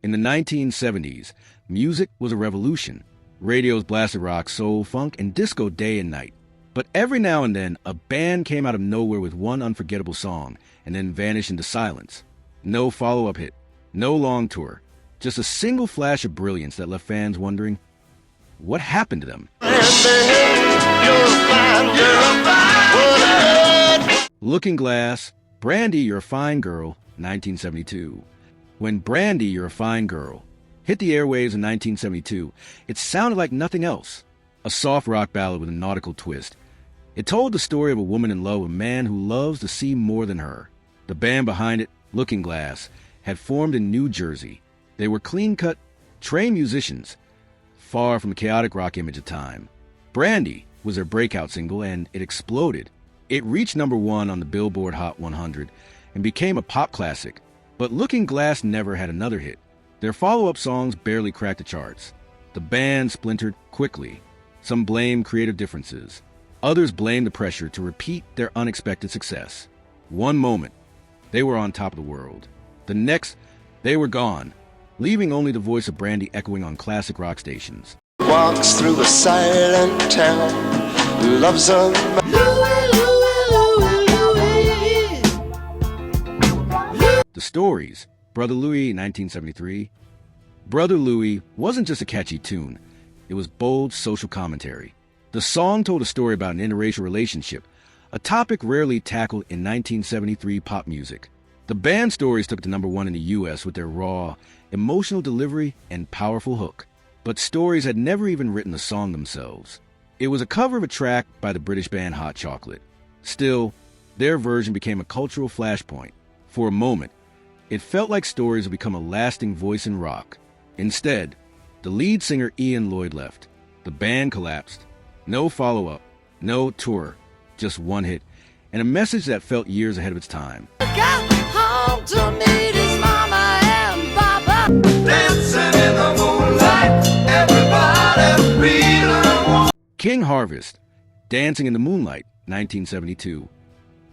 In the 1970s, music was a revolution. Radios blasted rock, soul, funk, and disco day and night. But every now and then, a band came out of nowhere with one unforgettable song and then vanished into silence. No follow-up hit, no long tour, just a single flash of brilliance that left fans wondering, what happened to them? Looking Glass, Brandy, You're a Fine Girl, 1972. When Brandy, You're a Fine Girl hit the airwaves in 1972, it sounded like nothing else. A soft rock ballad with a nautical twist. It told the story of a woman in love with a man who loves to see more than her. The band behind it, Looking Glass, had formed in New Jersey. They were clean-cut, trained musicians, far from the chaotic rock image of time. Brandy was their breakout single, and it exploded. It reached #1 on the Billboard Hot 100 and became a pop classic. But Looking Glass never had another hit. Their follow-up songs barely cracked the charts. The band splintered quickly. Some blamed creative differences. Others blamed the pressure to repeat their unexpected success. One moment, they were on top of the world. The next, they were gone, leaving only the voice of Brandy echoing on classic rock stations. Walks through a silent town, loves a The Stories, Brother Louie, 1973. Brother Louie wasn't just a catchy tune. It was bold social commentary. The song told a story about an interracial relationship, a topic rarely tackled in 1973 pop music. The band's Stories took it to #1 in the U.S. with their raw, emotional delivery and powerful hook. But Stories had never even written the song themselves. It was a cover of a track by the British band Hot Chocolate. Still, their version became a cultural flashpoint. For a moment, it felt like Stories would become a lasting voice in rock. Instead, the lead singer Ian Lloyd left. The band collapsed. No follow-up, no tour, just one hit, and a message that felt years ahead of its time. Got home to meet his mama and papa. Dancing in the moonlight, everybody feeling. King Harvest, Dancing in the Moonlight, 1972.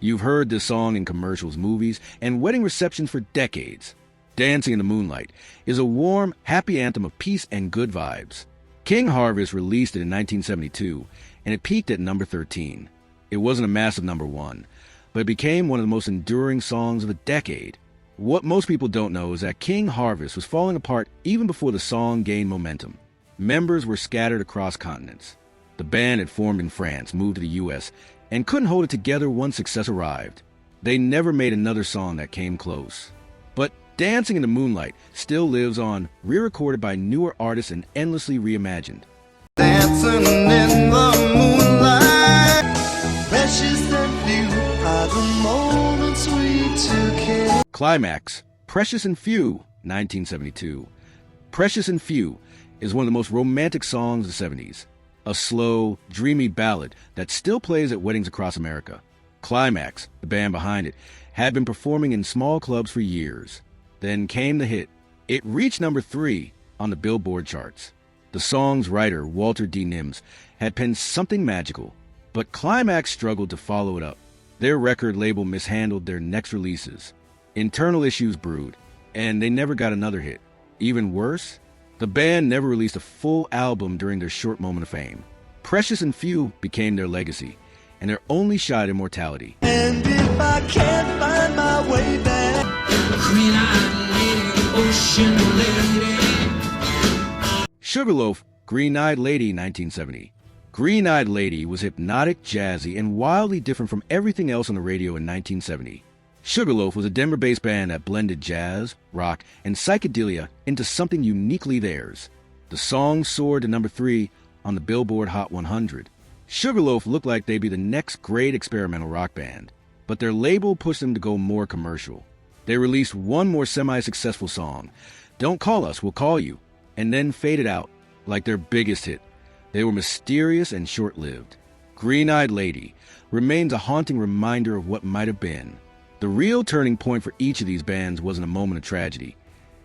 You've heard this song in commercials, movies, and wedding receptions for decades. Dancing in the Moonlight is a warm, happy anthem of peace and good vibes. King Harvest released it in 1972, and it peaked at #13. It wasn't a massive #1, but it became one of the most enduring songs of the decade. What most people don't know is that King Harvest was falling apart even before the song gained momentum. Members were scattered across continents. The band had formed in France, moved to the U.S., and couldn't hold it together once success arrived. They never made another song that came close. But Dancing in the Moonlight still lives on, re-recorded by newer artists and endlessly reimagined. dancing in the moonlight. Precious and few are the moments we took in. Climax, Precious and Few, 1972. Precious and Few is one of the most romantic songs of the 70s. A slow, dreamy ballad that still plays at weddings across America. Climax, the band behind it, had been performing in small clubs for years. Then came the hit. It reached #3 on the Billboard charts. The song's writer, Walter D. Nims, had penned something magical, but Climax struggled to follow it up. Their record label mishandled their next releases. Internal issues brewed, and they never got another hit. Even worse, the band never released a full album during their short moment of fame. Precious and Few became their legacy, and their only shot at immortality. And if I can't find my way back, Greeneyed Lady, ocean lady. Sugarloaf, Greeneyed Lady, 1970. Greeneyed Lady was hypnotic, jazzy, and wildly different from everything else on the radio in 1970. Sugarloaf was a Denver-based band that blended jazz, rock, and psychedelia into something uniquely theirs. The song soared to #3 on the Billboard Hot 100. Sugarloaf looked like they'd be the next great experimental rock band, but their label pushed them to go more commercial. They released one more semi-successful song, Don't Call Us, We'll Call You, and then faded out like their biggest hit. They were mysterious and short-lived. Greeneyed Lady remains a haunting reminder of what might have been. The real turning point for each of these bands wasn't a moment of tragedy.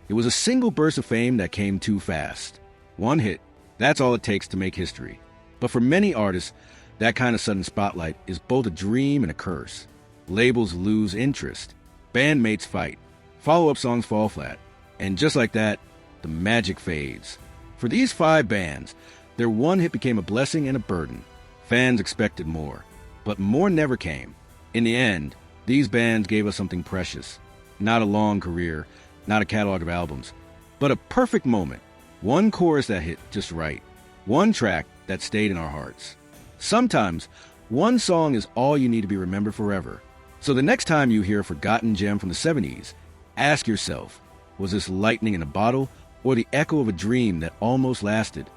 It was a single burst of fame that came too fast. One hit, that's all it takes to make history. But for many artists, that kind of sudden spotlight is both a dream and a curse. Labels lose interest. Bandmates fight. Follow-up songs fall flat. And just like that, the magic fades. For these 5 bands, their one hit became a blessing and a burden. Fans expected more, but more never came. In the end, these bands gave us something precious. Not a long career, not a catalog of albums, but a perfect moment. One chorus that hit just right. One track that stayed in our hearts. Sometimes, one song is all you need to be remembered forever. So the next time you hear a forgotten gem from the 70s, ask yourself, was this lightning in a bottle or the echo of a dream that almost lasted?